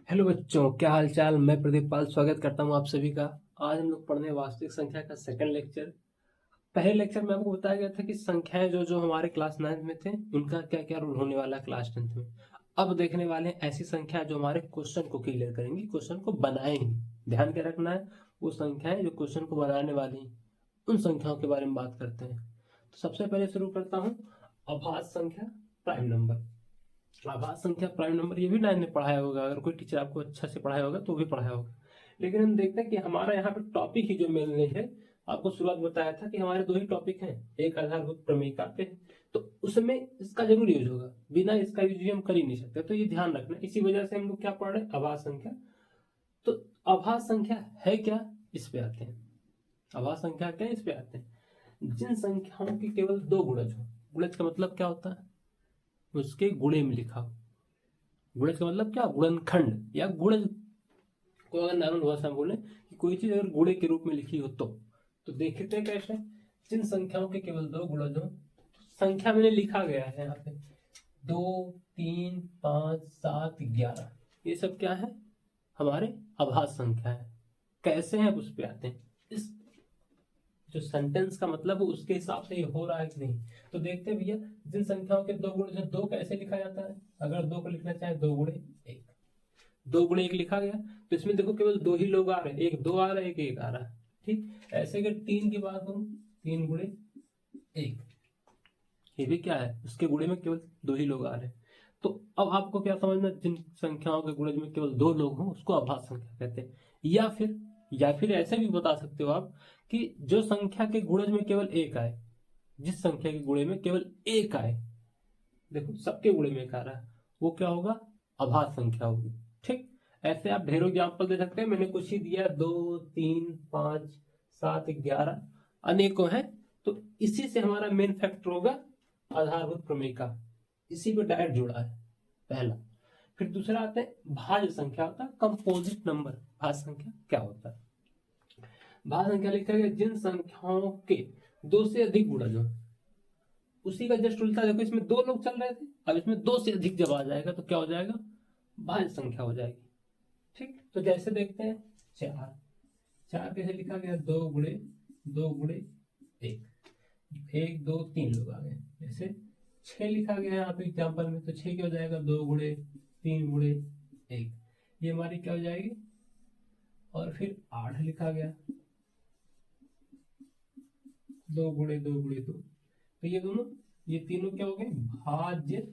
Hello बच्चों, क्या हाल चाल। मैं प्रदीप पाल स्वागत करता हूं आप सभी का। आज हम लोग पढ़ने वास्तविक संख्या का सेकंड लेक्चर। पहले लेक्चर में आपको बताया गया था कि संख्याएं जो जो हमारे क्लास 9 में थे उनका क्या क्या रोल होने वाला है क्लास 10 में। अब देखने वाले हैं ऐसी संख्या जो हमारे क्वेश्चन को क्लियर करेंगी, क्वेश्चन को बनाएंगी। ध्यान क्या रखना है, वो संख्याएं जो क्वेश्चन को बनाने वाली हैं, उन संख्याओं के बारे में बात करते हैं। तो सबसे पहले शुरू करता हूँ अभाज्य संख्या, प्राइम नंबर। आभाज्य संख्या, प्राइम नंबर, ये भी 9 में पढ़ाया होगा। अगर कोई टीचर आपको अच्छा से पढ़ाया होगा तो भी पढ़ाया होगा। लेकिन हम देखते हैं कि हमारा यहाँ पे टॉपिक ही जो मेन नहीं है। आपको शुरुआत बताया था कि हमारे दो ही टॉपिक हैं, एक आधारभूत प्रमेयिका पे, तो उसमें इसका जरूर यूज होगा। बिना इसका यूज हम कर ही नहीं सकते, तो ये ध्यान रखना। इसी वजह से हम लोग क्या पढ़ रहे हैं, अभाज्य संख्या। तो अभाज्य संख्या है क्या, इस पे आते हैं। अभाज्य संख्या क्या है, इस पे आते हैं। जिन संख्याओं की केवल दो गुणज हो। गुणज का मतलब क्या होता है, उसके गुणे में लिखा हो। गुणज का मतलब क्या, गुणनखंड या गुणज को अगर नॉर्मल भाषा में बोले कि कोई चीज अगर गुणे के रूप में लिखी हो तो देखते हैं कैसे। जिन संख्याओं के केवल दो गुणज हो, संख्या मैंने लिखा गया है यहाँ पे 2, 3, 5, 7, 11, ये सब क्या है, हमारे अभाज्य संख्या है। कैसे हैं उस पे आते हैं। इस जो सेंटेंस का मतलब है उसके हिसाब से ये हो रहा है कि नहीं। तो देखते हैं भैया, जिन संख्याओं के दो गुणे, जो दो कैसे लिखा जाता है, अगर दो को लिखना चाहे 2 गुणे 1, 2 गुणे 1 लिखा गया। तो इसमें देखो केवल दो ही लोग आ रहे हैं, एक दो आ रहा है, एक एक आ रहा है। ठीक ऐसे अगर 3 की बात करूं, 3 गुणे 1, ये भी क्या है, उसके गुणे में केवल दो ही लोग आ रहे हैं। तो अब आपको क्या समझना, जिन संख्याओं के गुणज में केवल दो लोग हों उसको अभाज्य संख्या कहते हैं। या फिर ऐसे भी बता सकते हो आप कि जो संख्या के गुणज में केवल एक आए, जिस संख्या के गुणे में केवल एक आए, देखो सबके गुणे में एक आ रहा है, वो क्या होगा, अभाज्य संख्या होगी। ठीक ऐसे आप ढेरों एग्जाम्पल दे सकते हैं, मैंने कुछ ही दिया, 2, 3, 5, 7, 11 अनेकों है। तो इसी से हमारा मेन फैक्टर होगा आधारभूत प्रमेय का, इसी पे डायरेक्ट जुड़ा है पहला। फिर दूसरा आता है भाज्य संख्या, होता है कंपोजिट नंबर। भाज्य संख्या क्या होता है, भाज्य संख्या लिखा गया जिन संख्याओं के दो से अधिक गुणज हो। उसी का जस्ट उल्टा देखो, इसमें दो लोग चल रहे थे, अब इसमें दो से अधिक जब आ जाएगा तो क्या हो जाएगा, भाज्य संख्या हो जाएगी। ठीक तो जैसे देखते हैं, चार। चार कैसे लिखा गया, 2 गुणे 1, 1, 2, 3 लोग आ गए। जैसे 6 लिखा गया यहाँ पे एग्जाम्पल में, तो 6 क्या हो जाएगा, 2 गुणे 3 गुणे 1, ये हमारी क्या हो जाएगी। और फिर 8 लिखा गया, 2 गुणे 2 गुणे 2, तो ये दोनों, ये तीनों क्या हो गए, भाज्य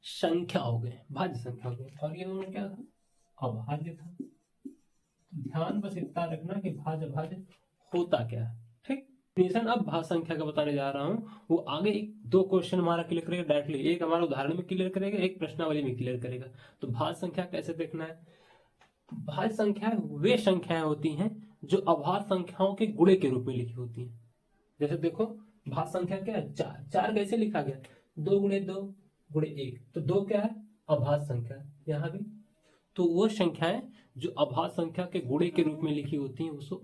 संख्या हो गए, भाज्य संख्या हो गए। और ये दोनों क्या था, अभाज्य था। ध्यान बस इतना रखना कि भाज्य भाज्य होता क्या है। ठीक डेफिनेशन अब भाज्य संख्या का बताने जा रहा हूँ, वो आगे एक दो क्वेश्चन हमारा क्लियर करेगा डायरेक्टली, एक हमारा उदाहरण में क्लियर करेगा, एक प्रश्नावली में क्लियर करेगा। तो भाज्य संख्या कैसे देखना है, भाज्य संख्याएं वे संख्याएं होती हैं जो अभाज्य संख्याओं के गुणे के रूप में लिखी होती हैं। जैसे देखो, भाज्य संख्या क्या है, चार। चार कैसे लिखा गया, 2 गुणे 2 गुणे 1, तो दो क्या है, अभाज्य संख्या। यहाँ भी तो वो संख्याएं जो अभाज्य संख्या के गुणे के रूप में लिखी होती हैं उसको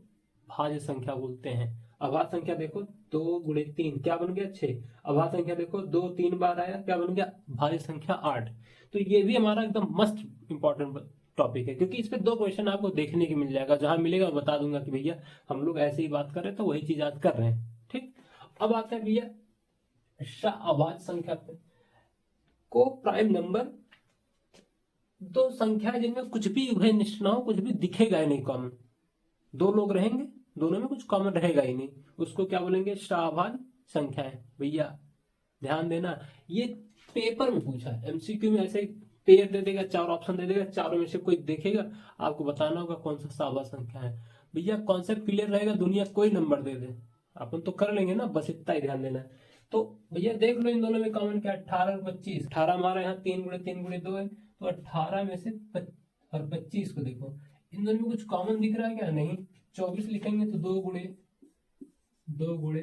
भाज्य संख्या बोलते हैं। अभाज्य संख्या देखो, 2 गुणे 3 क्या बन गया, 6। अभाज्य संख्या देखो, 2 3 बार आया, क्या बन गया, भाज्य संख्या 8। तो ये भी हमारा एकदम मस्ट इंपॉर्टेंट टॉपिक है, क्योंकि इस पे दो क्वेश्चन आपको देखने की मिल जाएगा। जहां मिलेगा बता दूंगा कि भैया हम लोग ऐसे ही बात कर रहे हैं, तो वही चीज आज कर रहे हैं। ठीक अब आते हैं भैया अभाज्य संख्या पे। को प्राइम नंबर, दो संख्या जिनमें कुछ भी उभय निष्ठ ना हो, कुछ भी दिखेगा ही नहीं कॉमन, दो लोग रहेंगे, दोनों में कुछ कॉमन रहेगा ही नहीं, उसको क्या बोलेंगे, शाभाज्य संख्या है। भैया ध्यान देना, ये पेपर में पूछा है, एमसीक्यू में ऐसे पेयर दे देगा, चार ऑप्शन दे देगा, चारों में से कोई देखेगा, आपको बताना होगा कौन सा शाभाज्य संख्या है। भैया कॉन्सेप्ट क्लियर रहेगा, दुनिया कोई नंबर दे दे अपन तो कर लेंगे ना, बस इतना ही ध्यान देना है। तो भैया देख लो इन दोनों में कॉमन क्या है, 18 और 25। 18 हमारा यहाँ 3 गुणे 3 गुणे 2 है, तो 18 में से और 25 को देखो, इन दोनों में कुछ कॉमन दिख रहा है क्या, नहीं। 24 लिखेंगे तो 2 गुणे 2 गुणे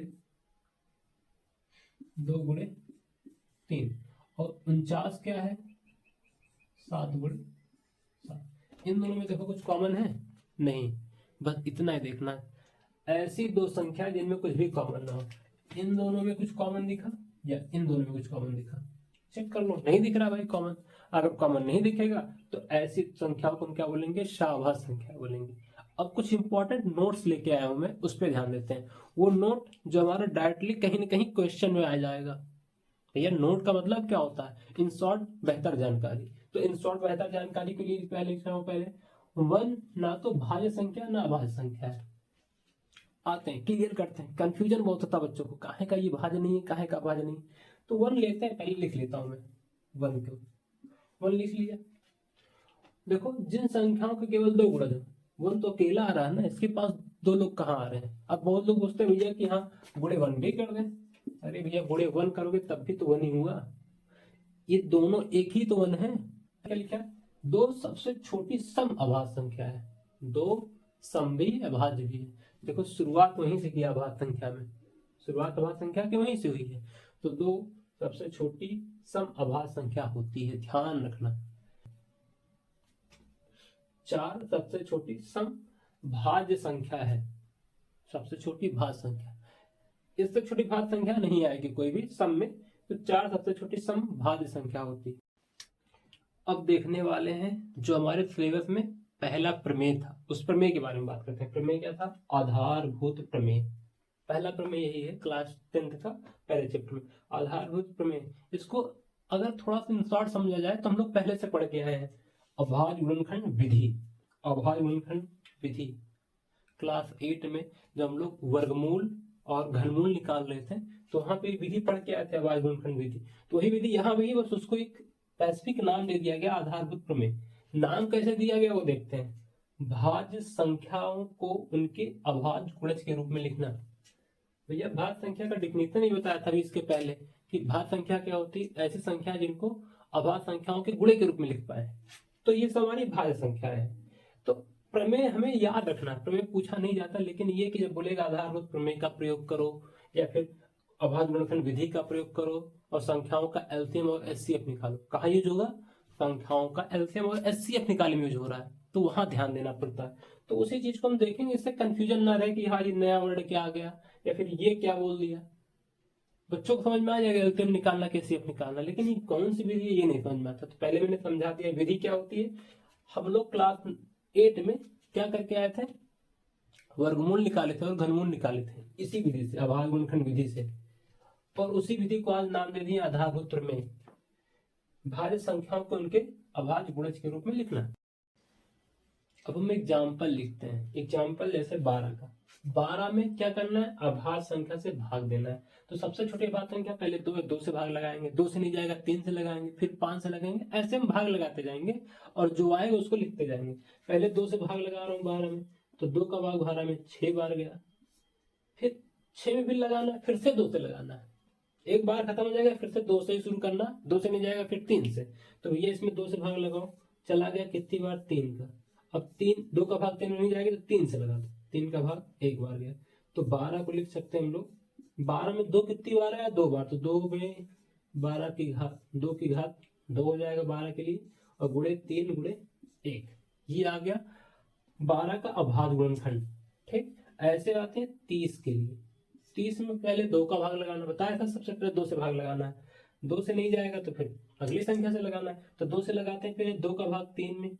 3, और 49 क्या है, 7 गुणे 7। इन दोनों में देखो कुछ कॉमन है, नहीं। बस इतना ही देखना है। ऐसी दो संख्या जिनमें कुछ भी कॉमन ना हो, इन दोनों में कुछ कॉमन दिखा या इन दोनों में कुछ कॉमन दिखा, चेक कर लो, नहीं दिख रहा भाई कॉमन। अगर कॉमन नहीं दिखेगा तो ऐसी संख्याओं को हम क्या बोलेंगे, शाहभाज्य संख्या बोलेंगे। अब कुछ इंपॉर्टेंट नोट्स लेके आया हूं मैं, उस पर ध्यान देते हैं। वो नोट जो हमारा डायरेक्टली कहीं ना कहीं क्वेश्चन में आ जाएगा। भैया नोट का मतलब क्या होता है, इन शॉर्ट बेहतर जानकारी। तो इन शॉर्ट बेहतर जानकारी के लिए पहले लिख रहा हूं, पहले वन ना तो भाज्य संख्या ना अभाज्य संख्या है। आते हैं क्लियर करते हैं, कंफ्यूजन बहुत होता है बच्चों को, काहे का ये भाज्य नहीं है, काहे का भाज्य नहीं। तो वन लेते हैं, पहले लिख लेता हूं मैं वन को, वन लिख लिया। देखो जिन संख्याओं के केवल दो गुणज हैं, वन तो अकेला आ रहा है ना, इसके पास दो लोग कहाँ आ रहे हैं। अब बहुत लोग पूछते हैं भैया कि हाँ गुणे वन भी कर दें। अरे भैया गुणे वन करोगे तब भी तो वन ही हुआ, ये दोनों एक ही तो वन है। क्या लिखा है, दो सबसे छोटी सम अभाज्य संख्या है, दो सम भी अभाज्य भी है। देखो शुरुआत वहीं से किया अभाज्य संख्या में, शुरुआत अभाज्य संख्या की वहीं से हुई है। तो दो सबसे छोटी सम अभाज्य संख्या होती है, ध्यान रखना। चार सबसे छोटी सम भाज्य संख्या है, सबसे छोटी भाज्य संख्या, इससे छोटी भाज्य संख्या नहीं आएगी कोई भी सम में। तो चार सबसे छोटी सम भाज्य संख्या होती। अब देखने वाले हैं जो हमारे सिलेबस में पहला प्रमेय था, उस प्रमेय के बारे में बात करते हैं। प्रमेय क्या था, आधारभूत प्रमेय। पहला प्रमेय यही है, क्लास 10th का पहले चैप्टर में, आधारभूत प्रमेय। इसको अगर थोड़ा सा शॉर्ट समझा जाए तो हम लोग पहले से पढ़ के आए हैं, अभाज्य गुणनखंड विधि। अभाज्य गुणनखंड विधि क्लास 8 में जब हम लोग वर्गमूल और घनमूल निकाल रहे थे तो वहां पे विधि पढ़ के आए थे, अभाज्य गुणनखंड विधि। तो वही विधि यहाँ भी, बस उसको एक स्पेसिफिक नाम दे दिया गया, आधारभूत प्रमेय। नाम कैसे दिया गया वो देखते हैं। भाज्य संख्याओं को उनके अभाज्य गुणज के रूप में लिखना। भैया भाज्य संख्या का डिफिनेशन ही बताया था इसके पहले कि भाज्य संख्या क्या होती है, ऐसी संख्या जिनको अभाज्य संख्याओं के गुणे के रूप में लिख पाए। तो ये सब हमारी भाज्य संख्या है। तो प्रमेय हमें याद रखना, प्रमेय पूछा नहीं जाता, लेकिन ये कि जब बोलेगा आधारभूत प्रमेय का प्रयोग करो या फिर अभाज्य गुणनखंड विधि का प्रयोग करो और संख्याओं का एलसीएम और एचसीएफ निकालो, कहाँ यूज होगा, संख्याओं का एलसीएम और एचसीएफ निकालने में यूज हो रहा है, तो वहां ध्यान देना पड़ता है। तो उसी चीज को हम देखेंगे, इससे कंफ्यूजन ना रहे कि हाँ ये नया वर्ड क्या आ गया या फिर ये क्या बोल दिया। बच्चों को समझ में आ जाएगा एलसीएम निकालना कैसे निकालना, लेकिन ये कौन सी विधि है ये नहीं समझ में आता। तो पहले मैंने समझा दिया विधि क्या होती है। हम लोग क्लास 8 में क्या करके आए थे, वर्गमूल निकाले थे और घनमूल निकाले थे इसी विधि से, अभाज्य गुणनखंड विधि से। और उसी विधि को आज नाम दे दिए आधारभूत प्रमेय। भाज्य संख्याओं को उनके अभाज्य गुणज के रूप में लिखना। अब हम एग्जाम्पल लिखते हैं, एग्जाम्पल जैसे 12 का। 12 में क्या करना है, अभाज्य संख्या से भाग देना है। तो सबसे छोटी अभाज्य संख्या पहले 2 है, 2 से भाग लगाएंगे, 2 से नहीं जाएगा 3 से लगाएंगे, फिर 5 से लगाएंगे, ऐसे हम भाग लगाते जाएंगे और जो आएगा उसको लिखते जाएंगे। पहले 2 से भाग लगा रहा हूँ 12 में, तो 2 का भाग 12 में 6 बार गया, फिर 6 में फिर लगाना है, फिर से 2 से लगाना है, एक बार खत्म हो जाएगा, फिर से 2 से ही शुरू करना, 2 से नहीं जाएगा फिर 3 से। तो ये इसमें 2 से भाग लगाओ, चला गया कितनी बार, 3 का। अब 2 का भाग 3 में नहीं जाएगा तो 3 से लगा दो, 3 का भाग एक बार गया। तो 12 को लिख सकते हैं हम लोग, 12 में 2 कितनी बार आया, 2 बार। तो 2 में 12 की घात 2 की घात 2 हो जाएगा 12 के लिए, और गुणे 3 गुणे 1, ये आ गया 12 का अभाज्य गुणनखंड। ठीक, ऐसे आते हैं 30 के लिए। 30 में पहले 2 का भाग लगाना बताया था, सबसे पहले 2 से भाग लगाना है, 2 से नहीं जाएगा तो फिर अगली संख्या से लगाना है। तो 2 से लगाते हैं, पहले 2 का भाग 3 में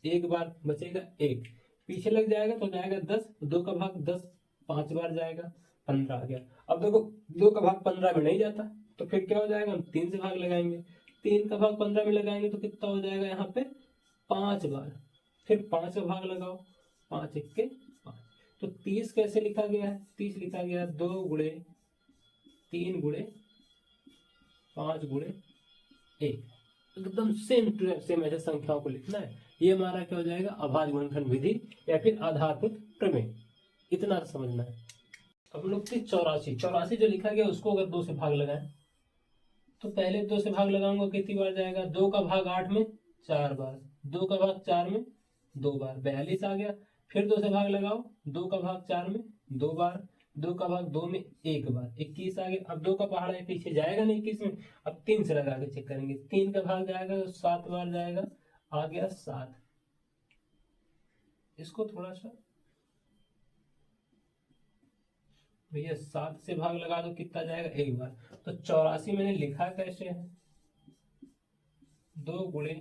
एक बार बचेगा 1, पीछे लग जाएगा तो जाएगा 10, 2 का भाग 10 5 बार जाएगा, 15 आ गया। अब देखो 2 का भाग 15 में नहीं जाता तो फिर क्या हो जाएगा, हम 3 से भाग लगाएंगे, 3 का भाग 15 में लगाएंगे तो कितना हो जाएगा यहाँ पे 5 बार, फिर 5 का भाग लगाओ, 5 1 5। तो 30 कैसे लिखा गया है, 30 लिखा गया 2 गुणे 3 गुणे 5 गुणे 1, एकदम सेम टू सेम ऐसे संख्याओं को लिखना है। ये हमारा क्या हो जाएगा, अभाज्य गुणनखंड विधि या फिर आधारभूत प्रमेय, इतना समझना है। अब लोग 84 जो लिखा गया उसको अगर 2 से भाग लगाएं तो पहले 2 से भाग लगाऊंगा कितनी बार जाएगा, 2 का भाग 8 में 4 बार, 2 का भाग 4 में 2 बार, 42 आ गया। फिर 2 से भाग लगाओ, 2 का भाग 4 में 2 बार, 2 का भाग 2 में 1 बार, 21 आ गया। अब 2 का पहाड़ा है पीछे जाएगा नहीं 21 में, अब 3 से लगा के चेक करेंगे, 3 का भाग जाएगा तो 7 बार जाएगा, आ गया 7। इसको थोड़ा सा भैया 7 से भाग लगा दो कितना जाएगा, एक बार। तो 84 मैंने लिखा कैसे है, 2 गुणे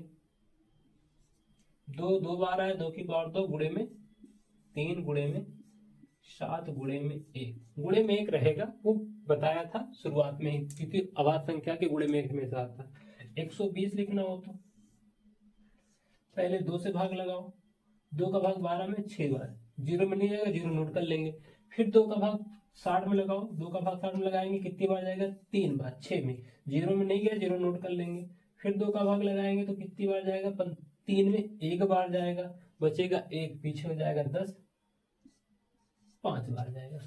2 2 बार आया, 2 की पावर 2 गुणे में 3 गुणे में 7 गुणे में 1, गुणे में 1 रहेगा, वो बताया था शुरुआत में ही, क्योंकि अभाज्य संख्या के गुणे में 1 हमेशा आता है। 120 लिखना हो तो पहले 2 से भाग लगाओ, 2 का भाग 12 में 6 बार, 0 में नहीं जाएगा, 0 नोट कर लेंगे। फिर 2 का भाग 60 में लगाओ, 2 का भाग 60 में लगाएंगे, कितनी बार जाएगा, 3 बार, 6 में, 0 में नहीं गया, 0 नोट कर लेंगे। फिर 2 का भाग लगाएंगे तो कितनी बार जाएगा, 3 में 1 बार जाएगा, बचेगा 1, पीछे हो जाएगा 10, 5 बार जाएगा।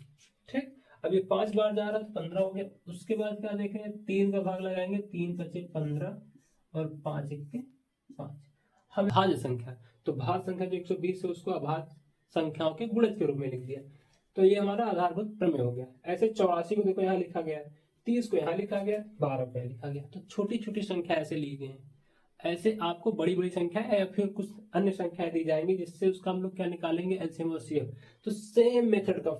ठीक, अब ये 5 बार जा रहा है तो 15 हो गया। उसके बाद क्या देखेंगे, 3 का भाग लगाएंगे, 3 बचे 15 और 5 1 के 5। हम भाज्य संख्या, तो भाज्य संख्या जो 120 है उसको अभाज्य संख्याओं के गुणज के रूप में लिख दिया, तो ये हमारा आधारभूत प्रमेय हो गया। ऐसे 84 को देखो यहाँ लिखा गया है, 30 को यहाँ लिखा गया, 12 को यहाँ लिखा गया, तो छोटी छोटी संख्या ऐसे ली गई हैं। ऐसे आपको बड़ी बड़ी संख्या या फिर कुछ अन्य संख्याएं दी जाएंगी जिससे उसका हम लोग क्या निकालेंगे, एलसीएम और सीएफ। तो सेम मेथड का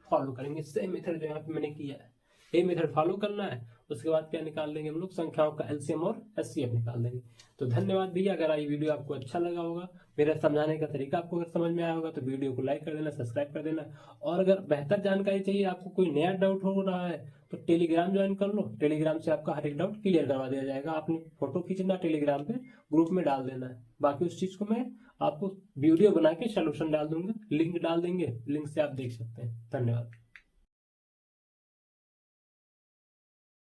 फॉलो करेंगे, सेम मेथड जो यहाँ पे मैंने किया है, ये मेथड फॉलो करना है। उसके बाद क्या निकाल लेंगे हम लोग, संख्याओं का एलसीएम और एचसीएफ निकाल देंगे। तो धन्यवाद भैया, अगर ये वीडियो आपको अच्छा लगा होगा, मेरा समझाने का तरीका आपको अगर समझ में आया होगा तो वीडियो को लाइक कर देना, सब्सक्राइब कर देना। और अगर बेहतर जानकारी चाहिए, आपको कोई नया डाउट हो रहा है तो टेलीग्राम ज्वाइन कर लो, टेलीग्राम से आपका हर एक डाउट क्लियर करवा दिया जाएगा। आपने फोटो खींचना, टेलीग्राम पे ग्रुप में डाल देना है, बाकी उस चीज को मैं आपको वीडियो बना के सोल्यूशन डाल दूंगा, लिंक डाल देंगे, लिंक से आप देख सकते हैं। धन्यवाद।